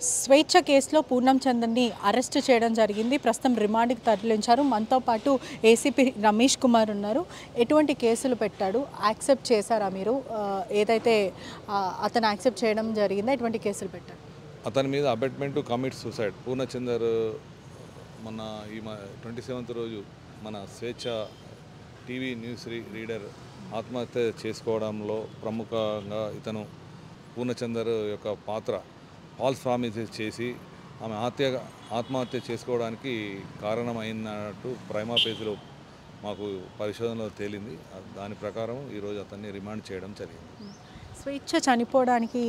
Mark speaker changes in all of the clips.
Speaker 1: స్వేచ్ఛ కేసులో పూర్ణం చందర్‌ని అరెస్ట్ చేయడం జరిగింది. ప్రస్తుతం రిమాండ్‌కి తరలించారు. మనతో పాటు ఏసీపీ రమేష్ కుమార్ ఉన్నారు. ఎటువంటి కేసులు పెట్టాడు? యాక్సెప్ట్ చేశారా మీరు? ఏదైతే అతను యాక్సెప్ట్ చేయడం జరిగిందో ఎటువంటి కేసులు పెట్టారు?
Speaker 2: అతని మీద abetment to commit suicide Purnachander మన 27th రోజు మన స్వేచ్ఛ టీవీ న్యూస్ రీడర్ ఆత్మహత్య చేసుకోవడంలో ప్రముఖంగా ఇతను పూర్ణచందర్ యొక్క పాత్ర ఫాల్స్ ప్రామిసెస్ చేసి ఆమె ఆత్మహత్య చేసుకోవడానికి కారణమైనట్టు ప్రైమా ఫేజ్లో మాకు పరిశోధనలో తేలింది. దాని ప్రకారం ఈరోజు అతన్ని రిమాండ్ చేయడం జరిగింది.
Speaker 1: స్వేచ్ఛ చనిపోవడానికి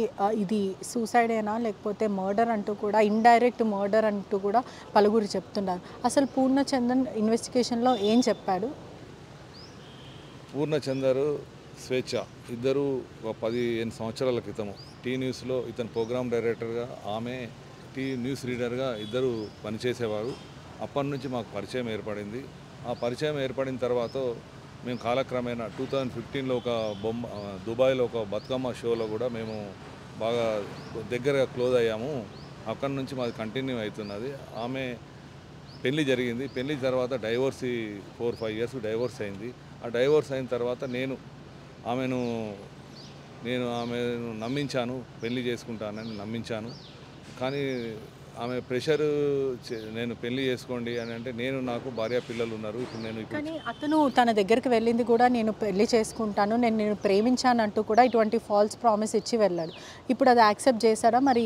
Speaker 1: ఇది సూసైడేనా లేకపోతే మర్డర్ అంటూ కూడా ఇండైరెక్ట్ మర్డర్ అంటూ కూడా పలువురు చెప్తున్నారు. అసలు పూర్ణచందర్ ఇన్వెస్టిగేషన్లో ఏం చెప్పాడు?
Speaker 2: పూర్ణచందర్ స్వేచ్ఛ ఇద్దరు ఒక 15 సంవత్సరాల క్రితము టీ న్యూస్లో ఇతను ప్రోగ్రామ్ డైరెక్టర్గా, ఆమె టీ న్యూస్ రీడర్గా ఇద్దరు పనిచేసేవారు. అప్పటి నుంచి మాకు పరిచయం ఏర్పడింది. ఆ పరిచయం ఏర్పడిన తర్వాత మేము కాలక్రమేణా 2015లో ఒక దుబాయ్లో ఒక బతుకమ్మ షోలో కూడా మేము బాగా దగ్గరగా క్లోజ్ అయ్యాము. అక్కడి నుంచి మాది కంటిన్యూ అవుతున్నది. ఆమె పెళ్లి జరిగింది. పెళ్లి తర్వాత డైవోర్స్ 4-5 ఇయర్స్ డైవోర్స్ అయింది. ఆ డైవోర్స్ అయిన తర్వాత నేను ఆమెను నమ్మించాను, పెళ్లి చేసుకుంటానని నమ్మించాను. కానీ ఆమె ప్రెషర్ నేను పెళ్లి చేసుకోండి అని అంటే నాకు భార్య పిల్లలు ఉన్నారు.
Speaker 1: కానీ అతను తన దగ్గరికి వెళ్ళింది కూడా నేను పెళ్లి చేసుకుంటాను, నేను ప్రేమించాను అంటూ కూడా ఇటువంటి ఫాల్స్ ప్రామిస్ ఇచ్చి వెళ్ళాడు. ఇప్పుడు అది యాక్సెప్ట్ చేశారా? మరి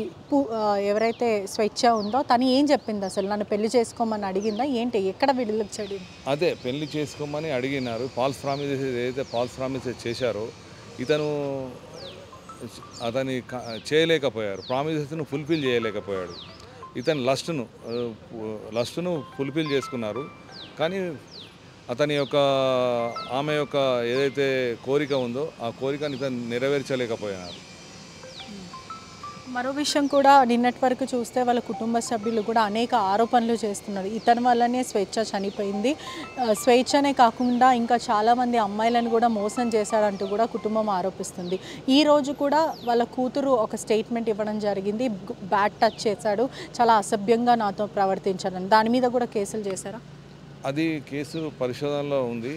Speaker 1: ఎవరైతే స్వేచ్ఛ ఉందో తను ఏం చెప్పింది? అసలు నన్ను పెళ్లి చేసుకోమని అడిగిందా ఏంటి? ఎక్కడ విడుదలచ్చాడు?
Speaker 2: అదే పెళ్లి చేసుకోమని అడిగినారు. ఫాల్స్ ప్రామిసెస్ ఏదైతే ఫాల్స్ ప్రామిసెస్ చేశారో అతని చేయలేకపోయారు. ప్రామిసెస్ను ఫుల్ఫిల్ చేయలేకపోయాడు. ఇతను లస్ట్ను ఫుల్ఫిల్ చేసుకున్నారు. కానీ ఆమె యొక్క ఏదైతే కోరిక ఉందో ఆ కోరికను ఇతను నెరవేర్చలేకపోయినారు.
Speaker 1: మరో విషయం కూడా నిన్నటి వరకు చూస్తే వాళ్ళ కుటుంబ సభ్యులు కూడా అనేక ఆరోపణలు చేస్తున్నారు. ఇతని వల్లనే స్వేచ్ఛ చనిపోయింది, స్వేచ్ఛనే కాకుండా ఇంకా చాలామంది అమ్మాయిలను కూడా మోసం చేశారంటూ కూడా కుటుంబం ఆరోపిస్తుంది. ఈరోజు కూడా వాళ్ళ కూతురు ఒక స్టేట్మెంట్ ఇవ్వడం జరిగింది. బ్యాడ్ టచ్ చేశాడు, చాలా అసభ్యంగా నాతో ప్రవర్తించాడని. దాని మీద కూడా కేసులు చేశారా?
Speaker 2: అది కేసు పరిశోధనలో ఉంది.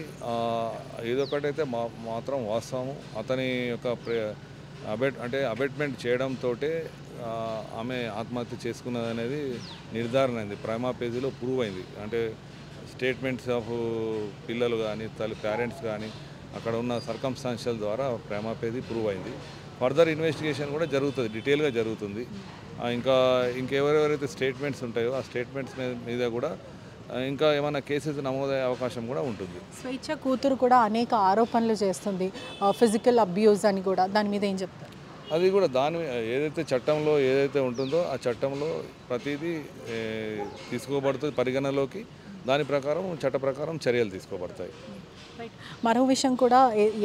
Speaker 2: ఏదొకటైతే మాత్రం వాస్తవం. అతని యొక్క అబెట్మెంట్ చేయడంతో ఆమె ఆత్మహత్య చేసుకున్నది అనేది నిర్ధారణ అయింది. ప్రైమా పేజీలో ప్రూవ్ అయింది. అంటే స్టేట్మెంట్స్ ఆఫ్ పిల్లలు కానీ పేరెంట్స్ కానీ అక్కడ ఉన్న సర్కమ్స్టాన్షియల్ ద్వారా ప్రైమా పేజీ ప్రూవ్ అయింది. ఫర్దర్ ఇన్వెస్టిగేషన్ కూడా జరుగుతుంది, డీటెయిల్గా జరుగుతుంది. ఇంకెవరెవరైతే స్టేట్మెంట్స్ ఉంటాయో ఆ స్టేట్మెంట్స్ మీద కూడా ఇంకా ఏమైనా కేసెస్ నమోదయ్యే అవకాశం కూడా ఉంటుంది.
Speaker 1: స్వేచ్ఛ కూతురు కూడా అనేక ఆరోపణలు చేస్తుంది, ఫిజికల్ అబ్యూస్ అని కూడా. దాని మీద ఏం చెప్తారు?
Speaker 2: అది కూడా ఏదైతే చట్టంలో ఏదైతే ఉంటుందో ఆ చట్టంలో ప్రతిదీ తీసుకోబడుతుంది పరిగణలోకి. దాని ప్రకారం చట్ట ప్రకారం చర్యలు తీసుకోబడతాయి.
Speaker 1: మరో విషయం కూడా,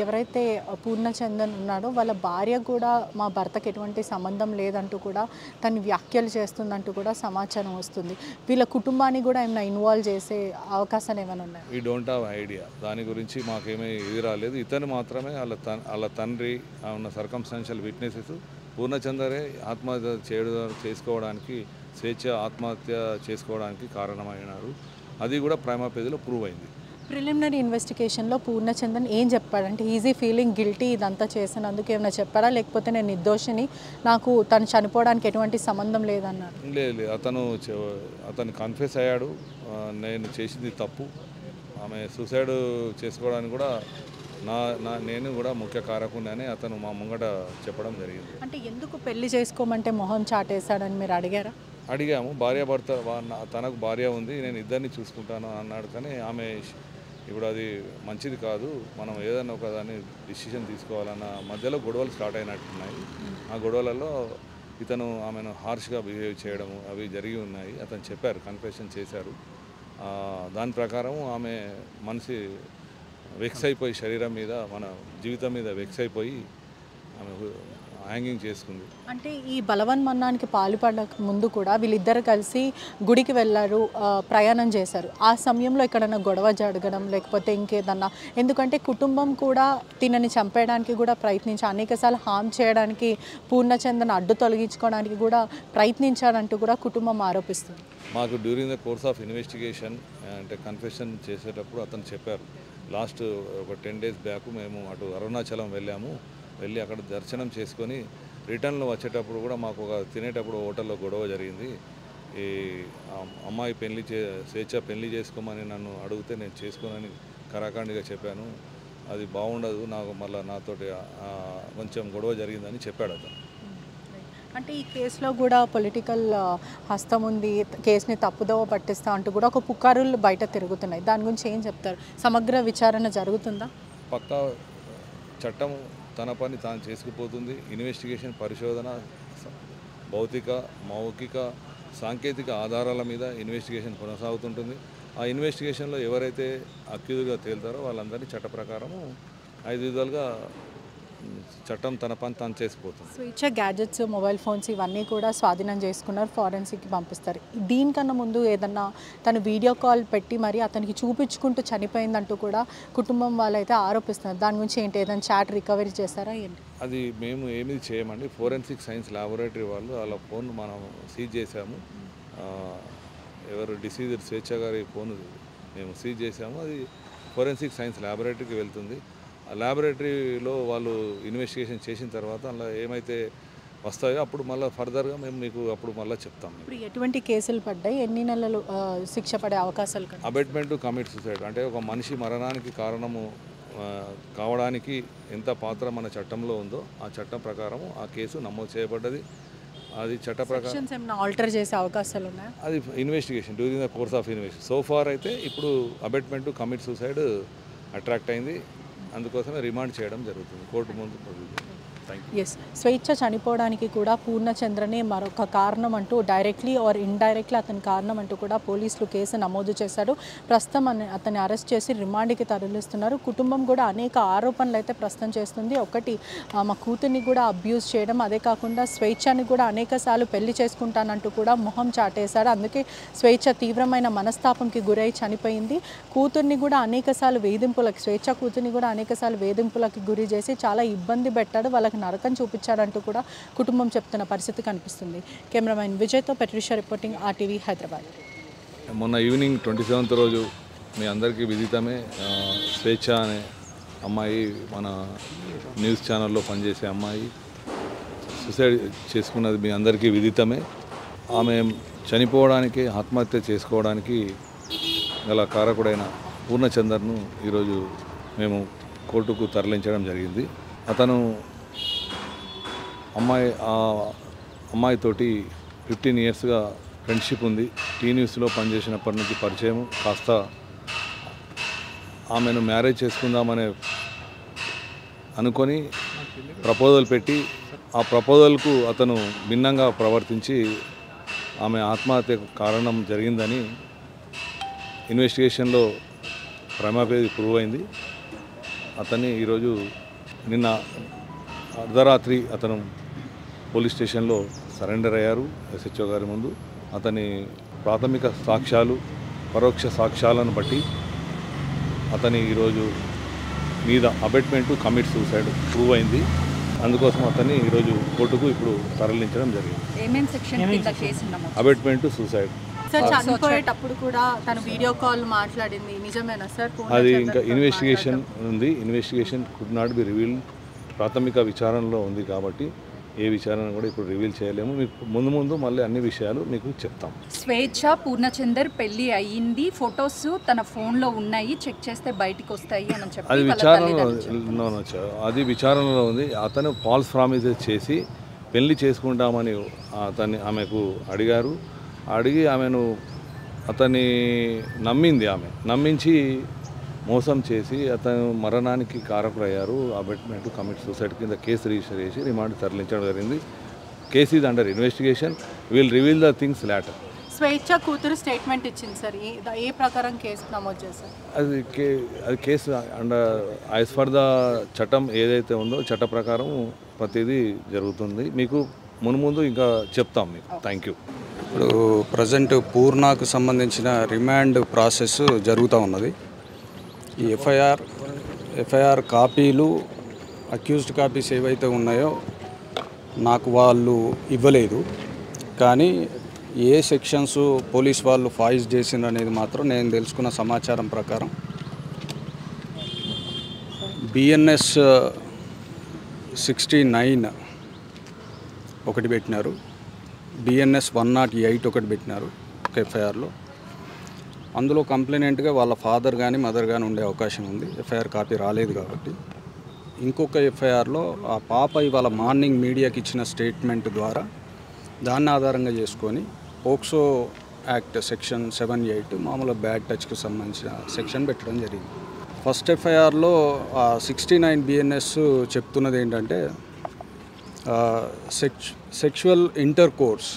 Speaker 1: ఎవరైతే పూర్ణచందర్ ఉన్నాడో వాళ్ళ భార్య కూడా మా భర్తకి ఎటువంటి సంబంధం లేదంటూ కూడా తను వ్యాఖ్యలు చేస్తుందంటూ కూడా సమాచారం వస్తుంది. వీళ్ళ కుటుంబాన్ని కూడా ఏమైనా ఇన్వాల్వ్ చేసే అవకాశాలు ఏమైనా ఉన్నాయి?
Speaker 2: We don't have idea. దాని గురించి మాకేమీ ఇది రాలేదు. ఇతను మాత్రమే వాళ్ళ తండ్రి ఉన్న సర్కమ్స్టాన్షియల్ విట్నెసెస్ పూర్ణచందరే ఆత్మహత్య చేసుకోవడానికి స్వేచ్ఛ ఆత్మహత్య చేసుకోవడానికి కారణమైనారు. అది కూడా ప్రైమా పేజీలో ప్రూవ్ అయింది.
Speaker 1: ప్రిలిమినరీ ఇన్వెస్టిగేషన్లో పూర్ణచందర్ ఏం చెప్పాడంటే, ఈజీ ఫీలింగ్ గిల్టీ ఇదంతా చేసినందుకు ఏమైనా చెప్పారా, లేకపోతే నేను నిర్దోషిని, నాకు తను చనిపోవడానికి ఎటువంటి సంబంధం లేదన్నారు?
Speaker 2: లేదు, అతను కన్ఫెస్ అయ్యాడు, నేను చేసింది తప్పు, ఆమె సూసైడ్ చేసుకోవడానికి కూడా నేను కూడా ముఖ్య కారకుని అని అతను మా ముంగట చెప్పడం జరిగింది.
Speaker 1: అంటే ఎందుకు పెళ్లి చేసుకోమంటే మొహం చాటేశాడని మీరు అడిగారా?
Speaker 2: అడిగాము. భార్యాభర్త, తనకు భార్య ఉంది, నేను ఇద్దరిని చూసుకుంటాను అన్నాడు. కానీ ఆమె ఇప్పుడు అది మంచిది కాదు, మనం ఏదైనా ఒకదాన్ని డిసిషన్ తీసుకోవాలన్న మధ్యలో గొడవలు స్టార్ట్ అయినట్టున్నాయి. ఆ గొడవలలో ఇతను ఆమెను హార్ష్గా బిహేవ్ చేయడం అవి జరిగి ఉన్నాయి. అతను చెప్పారు, కన్ఫెషన్ చేశారు. దాని ప్రకారం ఆమె మనసు వెక్స్ అయిపోయి, శరీరం మీద మన జీవితం మీద వెక్స్ అయిపోయి హ్యాంగింగ్ చేసుకుంది.
Speaker 1: అంటే ఈ బలవన్మరణానికి పాల్పడక ముందు కూడా వీళ్ళిద్దరు కలిసి గుడికి వెళ్ళారు, ప్రయాణం చేశారు. ఆ సమయంలో ఎక్కడైనా గొడవ జరగడం లేకపోతే ఇంకేదన్నా, ఎందుకంటే కుటుంబం కూడా తినని చంపేయడానికి కూడా ప్రయత్నించి అనేకసార్లు హామ్ చేయడానికి పూర్ణచంద్రను అడ్డు తొలగించుకోవడానికి కూడా ప్రయత్నించాడంటూ కూడా కుటుంబం ఆరోపిస్తుంది.
Speaker 2: మాకు during the course of investigation అంటే కన్ఫెషన్ చేసేటప్పుడు అతను చెప్పారు, లాస్ట్ ఒక 10 days బ్యాక్ మేము అటు అరుణాచలం వెళ్ళి అక్కడ దర్శనం చేసుకొని రిటర్న్లో వచ్చేటప్పుడు కూడా మాకు ఒక తినేటప్పుడు హోటల్లో గొడవ జరిగింది. ఈ అమ్మాయి స్వేచ్ఛ పెళ్లి చేసుకోమని నన్ను అడిగితే నేను చేసుకోనని కరాఖండిగా చెప్పాను. అది బాగుండదు, నాకు మళ్ళీ నాతోటి కొంచెం గొడవ జరిగిందని చెప్పాడు అతను.
Speaker 1: అంటే ఈ కేసులో కూడా పొలిటికల్ హస్తం ఉంది, కేసుని తప్పుదోవ పట్టిస్తా అంటూ కూడా ఒక పుకారులు బయట తిరుగుతున్నాయి. దాని గురించి ఏం చెప్తారు? సమగ్ర విచారణ జరుగుతుందా?
Speaker 2: పక్కా చట్టం తన పని తాను చేసుకుపోతుంది. ఇన్వెస్టిగేషన్ పరిశోధన భౌతిక మౌఖిక సాంకేతిక ఆధారాల మీద ఇన్వెస్టిగేషన్ కొనసాగుతుంటుంది. ఆ ఇన్వెస్టిగేషన్లో ఎవరైతే అక్యూజ్గా తేలుతారో వాళ్ళందరినీ చట్ట ప్రకారము 5 విధాలుగా చట్టం తన పని తాను చేసిపోతుంది.
Speaker 1: స్వేచ్ఛ గ్యాడ్జెట్స్, మొబైల్ ఫోన్స్ ఇవన్నీ కూడా స్వాధీనం చేసుకున్నారు, ఫారెన్సిక్కి పంపిస్తారు. దీనికన్నా ముందు ఏదన్నా తను వీడియో కాల్ పెట్టి మరి అతనికి చూపించుకుంటూ చనిపోయిందంటూ కూడా కుటుంబం వాళ్ళైతే ఆరోపిస్తున్నారు. దాని గురించి ఏంటి, ఏదైనా చాట్ రికవరీ చేస్తారా ఏంటి?
Speaker 2: అది మేము ఏమీ చేయమండి. ఫోరెన్సిక్ సైన్స్ ల్యాబొరేటరీ వాళ్ళు వాళ్ళ ఫోన్ మనం సీజ్ చేశాము. ఎవరు డిసీజర్ స్వేచ్ఛ గారి ఫోన్ మేము సీజ్ చేశాము. అది ఫోరెన్సిక్ సైన్స్ ల్యాబొరేటరీకి వెళ్తుంది. ఆ ల్యాబొరేటరీలో వాళ్ళు ఇన్వెస్టిగేషన్ చేసిన తర్వాత అలా ఏమైతే వస్తాయో అప్పుడు మళ్ళీ ఫర్దర్గా మేము మీకు అప్పుడు మళ్ళీ చెప్తాం.
Speaker 1: ఇప్పుడు ఎటువంటి కేసులు పడ్డాయి, ఎన్ని నెలలు శిక్ష పడే అవకాశాలు?
Speaker 2: అబెట్మెంట్ టు కమిట్ సూసైడ్ అంటే ఒక మనిషి మరణానికి కారణము కావడానికి ఎంత పాత్ర మన చట్టంలో ఉందో ఆ చట్టం ప్రకారము ఆ కేసు నమోదు చేయబడ్డది. అది చట్ట ప్రకారం
Speaker 1: ఆల్టర్ చేసే అవకాశాలు ఉన్నాయి.
Speaker 2: అది investigation during the course of investigation. So far అయితే ఇప్పుడు abetment to commit suicide attract అయింది, అందుకోసమే రిమాండ్ చేయడం జరుగుతుంది కోర్టు ముందు.
Speaker 1: ఎస్, స్వేచ్ఛ చనిపోవడానికి కూడా పూర్ణచంద్రనే మరొక కారణం అంటూ డైరెక్ట్లీ ఆర్ ఇండైరెక్ట్లీ అతని కారణం అంటూ కూడా పోలీసులు కేసు నమోదు చేశారు. ప్రస్తుతం అతన్ని అరెస్ట్ చేసి రిమాండ్కి తరలిస్తున్నారు. కుటుంబం కూడా అనేక ఆరోపణలు అయితే ప్రస్తుతం చేస్తుంది. ఒకటి, మా కూతుర్ని కూడా అబ్యూజ్ చేయడం, అదే కాకుండా స్వేచ్ఛని కూడా అనేకసార్లు పెళ్లి చేసుకుంటానంటూ కూడా మొహం చాటేశాడు. అందుకే స్వేచ్ఛ తీవ్రమైన మనస్తాపంకి గురై చనిపోయింది. కూతుర్ని కూడా అనేకసార్లు వేధింపులకు, స్వేచ్ఛ కూతుర్ని కూడా అనేకసార్లు వేధింపులకు గురి చేసి చాలా ఇబ్బంది పెట్టాడు, వాళ్ళకి నరకం చూపించాడంటూ కూడా కుటుంబం చెప్తున్న పరిస్థితి కనిపిస్తుంది. Cameraman విజయ్తో పెట్రిషా reporting, RTV Hyderabad.
Speaker 2: మొన్న ఈవినింగ్ 27th రోజు మీ అందరికీ విదితమే, స్వేచ్ఛ అనే అమ్మాయి మన న్యూస్ ఛానల్లో పనిచేసే అమ్మాయి సూసైడ్ చేసుకున్నది మీ అందరికీ విదితమే. ఆమె చనిపోవడానికి, ఆత్మహత్య చేసుకోవడానికి గల కారకుడైన పూర్ణచందర్ను ఈరోజు మేము కోర్టుకు తరలించడం జరిగింది. అతను అమ్మాయితోటి 15 yearsగా ఫ్రెండ్షిప్ ఉంది. న్యూస్లో పనిచేసినప్పటి నుంచి పరిచయం. కాస్త ఆమెను మ్యారేజ్ చేసుకుందామనే అనుకొని ప్రపోజల్ పెట్టి ఆ ప్రపోజల్కు అతను భిన్నంగా ప్రవర్తించి ఆమె ఆత్మహత్యకు కారణం జరిగిందని ఇన్వెస్టిగేషన్లో ప్రైమాఫేసి ప్రూవ్ అయింది. అతన్ని ఈరోజు నిన్న అర్ధరాత్రి అతను పోలీస్ స్టేషన్లో సరెండర్ అయ్యారు SHO గారి ముందు. అతని ప్రాథమిక సాక్ష్యాలు, పరోక్ష సాక్ష్యాలను బట్టి అతని ఈరోజు మీద abetment to commit suicide prove అయింది. అందుకోసం అతన్ని ఈరోజు కోర్టుకు ఇప్పుడు తరలించడం జరిగింది. Abetment to suicide.
Speaker 1: సార్, చనిపోయేటప్పుడు కూడా తను వీడియో కాల్ మాట్లాడింది నిజమేనా సార్?
Speaker 2: అది ఇంకా ఇన్వెస్టిగేషన్ ఉంది. Investigation could not be reveal. ప్రాథమిక విచారణలో ఉంది కాబట్టి ఏ విచారణ కూడా ఇప్పుడు రివీల్ చేయలేము. మీకు ముందు మళ్ళీ అన్ని విషయాలు మీకు చెప్తాం.
Speaker 3: స్వేచ్ఛ పూర్ణచందర్ పెళ్లి అయ్యింది, ఫొటోస్ తన ఫోన్లో ఉన్నాయి, చెక్ చేస్తే బయటికి వస్తాయి అని చెప్పి
Speaker 2: అది విచారణలో ఉంది. అతను ఫాల్స్ ప్రామిసెస్ చేసి పెళ్లి చేసుకుంటామని ఆమెకు అడిగారు. అడిగి అతన్ని నమ్మించి మోసం చేసి అతను మరణానికి కారకులయ్యారు. అబెట్మెంట్ టు కమిట్ సూసైడ్ కింద కేసు రిజిస్టర్ చేసి రిమాండ్ తరలించడం జరిగింది. Case is under investigation. Will reveal the things later.
Speaker 1: Swechha కూతురు స్టేట్మెంట్ ఇచ్చింది సార్, ఏ ప్రకారం కేసు నమోదు చేశారు?
Speaker 2: అది కేసు యాజ్ ఫర్ ద చట్టం ఏదైతే ఉందో చట్ట ప్రకారం ప్రతిదీ జరుగుతుంది. మీకు ముందు ఇంకా చెప్తాం మీకు. Thank you.
Speaker 4: ఇప్పుడు ప్రజెంట్ పూర్ణకు సంబంధించిన రిమాండ్ ప్రాసెస్ జరుగుతూ ఉన్నది. ఈ ఎఫ్ఐఆర్ కాపీలు, అక్యూజ్డ్ కాపీస్ ఏవైతే ఉన్నాయో నాకు వాళ్ళు ఇవ్వలేదు. కానీ ఏ సెక్షన్స్ పోలీస్ వాళ్ళు ఫాయిస్ చేసిండ్రు అనేది మాత్రం నేను తెలుసుకున్న సమాచారం ప్రకారం బిఎన్ఎస్ 69 ఒకటి పెట్టినారు, బిఎన్ఎస్ 108 ఒకటి పెట్టినారు ఒక ఎఫ్ఐఆర్లో. అందులో కంప్లైనెంట్గా వాళ్ళ ఫాదర్ కానీ మదర్ కానీ ఉండే అవకాశం ఉంది. ఎఫ్ఐఆర్ కాపీ రాలేదు కాబట్టి. ఇంకొక ఎఫ్ఐఆర్లో ఆ పాప ఇవాళ మార్నింగ్ మీడియాకి ఇచ్చిన స్టేట్మెంట్ ద్వారా దాన్ని ఆధారంగా చేసుకొని పోక్సో యాక్ట్ సెక్షన్ 78 మామూలు బ్యాడ్ టచ్కి సంబంధించిన సెక్షన్ పెట్టడం జరిగింది. ఫస్ట్ ఎఫ్ఐఆర్లో 69 బిఎన్ఎస్ చెప్తున్నది ఏంటంటే sexual intercourse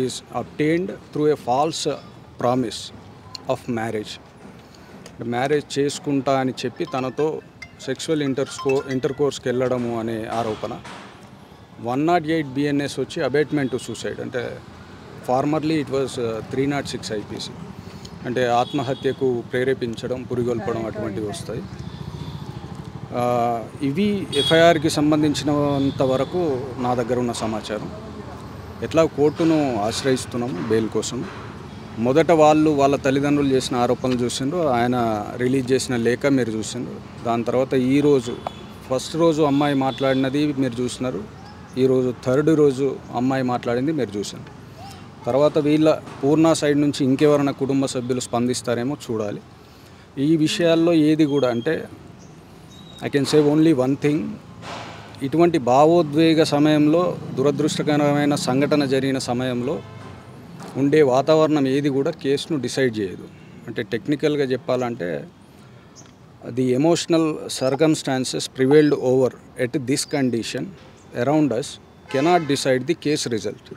Speaker 4: is obtained through a false promise of marriage. Marriage చేసుకుంటా అని చెప్పి తనతో సెక్షువల్ ఇంటర్కోర్స్కి వెళ్ళడము అనే ఆరోపణ. 108 బిఎన్ఎస్ వచ్చి అబేట్మెంట్ టు సూసైడ్, అంటే ఫార్మర్లీ ఇట్ వాజ్ 306 ఐపీసీ, అంటే ఆత్మహత్యకు ప్రేరేపించడం, పురిగొల్పడం అటువంటివి వస్తాయి. ఇవి ఎఫ్ఐఆర్కి సంబంధించినంత వరకు నా దగ్గర ఉన్న సమాచారం. ఎట్లా కోర్టును ఆశ్రయిస్తున్నాము బెయిల్ కోసం. మొదట వాళ్ళ తల్లిదండ్రులు చేసిన ఆరోపణలు చూసిండ్రు, ఆయన రిలీజ్ చేసిన లేఖ మీరు చూసిండ్రు. దాని తర్వాత ఈరోజు ఫస్ట్ రోజు అమ్మాయి మాట్లాడినది మీరు చూసినారు, ఈరోజు థర్డ్ రోజు అమ్మాయి మాట్లాడింది మీరు చూసారు. తర్వాత వీళ్ళ పూర్ణ సైడ్ నుంచి ఇంకెవరైనా కుటుంబ సభ్యులు స్పందిస్తారేమో చూడాలి. ఈ విషయాల్లో ఏది కూడా అంటే I can say only one thing, ఇటువంటి భావోద్వేగ సమయంలో, దురదృష్టకరమైన సంఘటన జరిగిన సమయంలో ఉండే వాతావరణం ఏది కూడా కేసును డిసైడ్ చేయదు. అంటే టెక్నికల్గా చెప్పాలంటే the emotional circumstances prevailed over at this condition around us cannot decide the case result.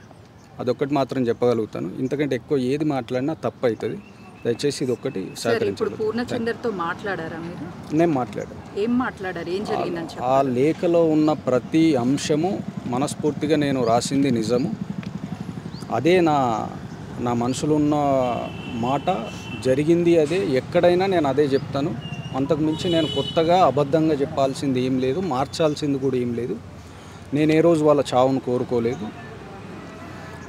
Speaker 4: అదొక్కటి మాత్రం చెప్పగలుగుతాను. ఇంతకంటే ఎక్కువ ఏది మాట్లాడినా తప్పు అవుతుంది. దయచేసి ఇది ఒక్కటి సహకరించండి.
Speaker 3: పూర్ణచందర్తో మాట్లాడారా మీరు?
Speaker 4: నేను మాట్లాడాను.
Speaker 3: ఏం మాట్లాడారు, ఏం జరిగిందని?
Speaker 4: ఆ లేఖలో ఉన్న ప్రతి అంశము మనస్ఫూర్తిగా నేను రాసింది నిజము. అదే నా మనసులో ఉన్న మాట, జరిగింది అదే. ఎక్కడైనా నేను అదే చెప్తాను. అంతకుమించి నేను కొత్తగా అబద్ధంగా చెప్పాల్సింది ఏం లేదు, మార్చాల్సింది కూడా ఏం లేదు. నేను ఏ రోజు వాళ్ళ చావును కోరుకోలేదు.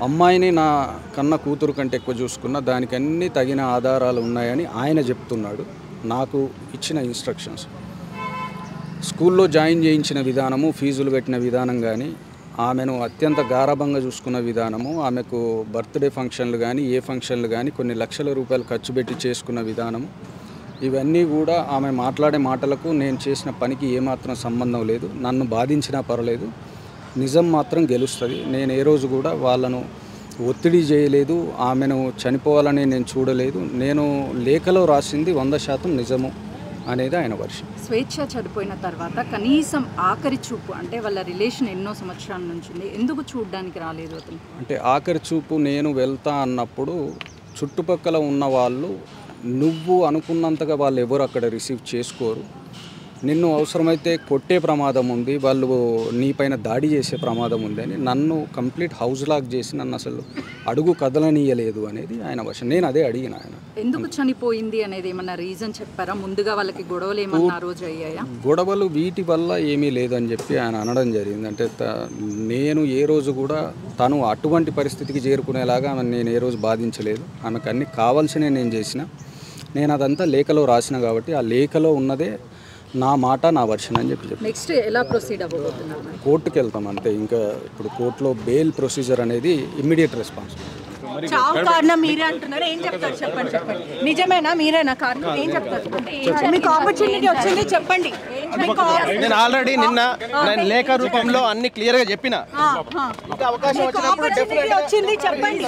Speaker 4: అమ్మాయిని నా కన్న కూతురు కంటే ఎక్కువ చూసుకున్న, దానికి అన్ని తగిన ఆధారాలు ఉన్నాయని ఆయన చెప్తున్నాడు. నాకు ఇచ్చిన ఇన్స్ట్రక్షన్స్, స్కూల్లో జాయిన్ చేయించిన విధానము, ఫీజులు కట్టిన విధానం కానీ, ఆమెను అత్యంత గారాభంగా చూసుకున్న విధానము, ఆమెకు బర్త్డే ఫంక్షన్లు కానీ ఏ ఫంక్షన్లు కానీ కొన్ని లక్షల రూపాయలు ఖర్చు పెట్టి చేసుకున్న విధానము, ఇవన్నీ కూడా ఆమె మాట్లాడే మాటలకు నేను చేసిన పనికి ఏమాత్రం సంబంధం లేదు. నన్ను బాధించినా పర్లేదు, నిజం మాత్రం గెలుస్తుంది. నేను ఏ రోజు కూడా వాళ్ళను ఒత్తిడి చేయలేదు, ఆమెను చనిపోవాలని నేను చూడలేదు. నేను లేఖలో రాసింది 100% నిజము అనేది ఆయన వర్షం.
Speaker 3: స్వేచ్ఛ చనిపోయిన తర్వాత కనీసం ఆఖరి చూపు, అంటే వాళ్ళ రిలేషన్ ఎన్నో సంవత్సరాల నుంచి ఉంది, ఎందుకు చూడడానికి రాలేదు అతను?
Speaker 4: అంటే ఆఖరి చూపు నేను వెళ్తా అన్నప్పుడు చుట్టుపక్కల ఉన్న వాళ్ళు నువ్వు అనుకున్నంతగా వాళ్ళు ఎవరు అక్కడ రిసీవ్ చేసుకోరు. నిన్ను అవసరమైతే కొట్టే ప్రమాదం ఉంది, వాళ్ళు నీపైన దాడి చేసే ప్రమాదం ఉంది అని నన్ను కంప్లీట్ హౌస్ లాక్ చేసి నన్ను అసలు అడుగు కదలనీయలేదు అనేది ఆయన వర్షం. నేను అదే అడిగిన ఆయన
Speaker 3: ఎందుకు చనిపోయింది అనేది ఏమన్నా రీజన్ చెప్పారా? ముందుగా వాళ్ళకి గొడవలు ఏమన్నా రోజు అయ్యాయా?
Speaker 4: గొడవలు వీటి వల్ల ఏమీ లేదని చెప్పి ఆయన అనడం జరిగింది. అంటే నేను ఏ రోజు కూడా తను అటువంటి పరిస్థితికి చేరుకునేలాగా నేను ఏ రోజు బాధించలేదు. ఆమెకు అన్ని కావాల్సినవి నేను చేసిన. నేను అదంతా లేఖలో రాసిన కాబట్టి ఆ లేఖలో ఉన్నదే నా మాట, నా వర్షన్ అని చెప్పి.
Speaker 3: నెక్స్ట్ ఎలా ప్రొసీడ్ అవ్వబోతున్నారు?
Speaker 4: కోర్టుకు వెళ్తాం అంతే. ఇంకా ఇప్పుడు కోర్టులో బెయిల్ ప్రొసీజర్ అనేది ఇమ్మీడియట్ రెస్పాన్స్.
Speaker 1: చావు కారణం మీరే అంటున్నారు, ఏం చెప్తారు చెప్పండి. నిజమేనా? మీరేనా కారణం? ఏం చెప్తారు? మీకు ఆపర్చునిటీ వచ్చింది చెప్పండి.
Speaker 5: నేను ఆల్రెడీ నిన్న లేఖ రూపంలో అన్ని క్లియర్ గా చెప్పిన. ఇంకా అవకాశం
Speaker 1: వచ్చింది చెప్పండి.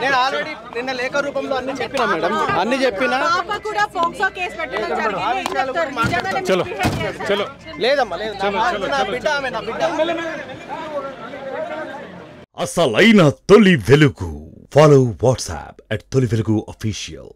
Speaker 5: నేను ఆల్రెడీ నిన్న లేఖ రూపంలో అన్ని చెప్పిన మేడం, అన్ని చెప్పిన. లేదమ్మా లేదు, నా బిడ్డ ఆమె, నా బిడ్డ.
Speaker 6: అసలైన తొలి వెలుగు Follow WhatsApp at Toli Velugu Official.